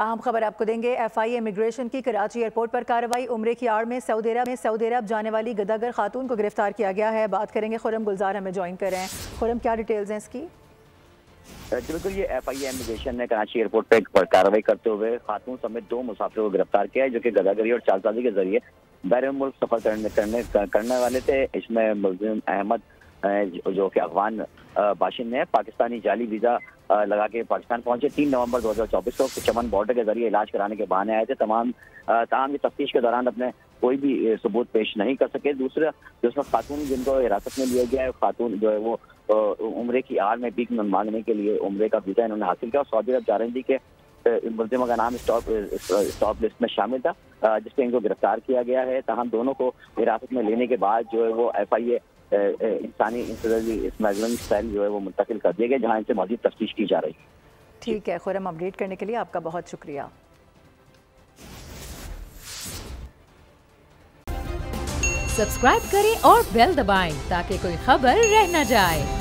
अहम खबर आपको देंगे। FIA इमिग्रेशन की कराची एयरपोर्ट पर कार्रवाई। उम्रे की आड़ में सऊदी अरब जाने वाली गदागर खातून को गिरफ्तार किया गया है। बात करेंगे, खुरम गुलजार हमें ज्वाइन कर रहे हैं। खुरम, क्या डिटेल्स हैं इसकी? बिल्कुल, ये FIA इमिग्रेशन ने कराची एयरपोर्ट पर कार्रवाई करते हुए खातून समेत 2 मुसाफिरों को गिरफ्तार किया है, जो कि गदागरी और चालसाजी के जरिए बैरून मुल्क सफर करने वाले थे। इसमें मुल्जिम अहमद जो कि अफगान बाशिंदे हैं, पाकिस्तानी जाली वीजा लगा के पाकिस्तान पहुंचे। 3 नवंबर 2024 को चमन बॉर्डर के जरिए इलाज कराने के बहाने आए थे। तमाम ये तफ्तीश के दौरान अपने कोई भी सबूत पेश नहीं कर सके। दूसरा जिसमें खातून जिनको हिरासत में लिया गया है, खातून जो है वो उम्रे की आड़ में भीख मांगने के लिए उम्रे का वीजा इन्होंने हासिल किया और सऊदी अरब जा रही थी के मुल्जिमा का नाम स्टॉप लिस्ट में शामिल था, जिससे इनको गिरफ्तार किया गया है। तमाम दोनों को हिरासत में लेने के बाद जो है वो FIA इंसानी स्मगलिंग सेल जो है वो मुंतकिल कर दिए गए, जहाँ इनसे मजीद तफ्तीश की जा रही है। ठीक है खुरम, अपडेट करने के लिए आपका बहुत शुक्रिया। सब्सक्राइब करें और बेल दबाएं ताकि कोई खबर रह न जाए।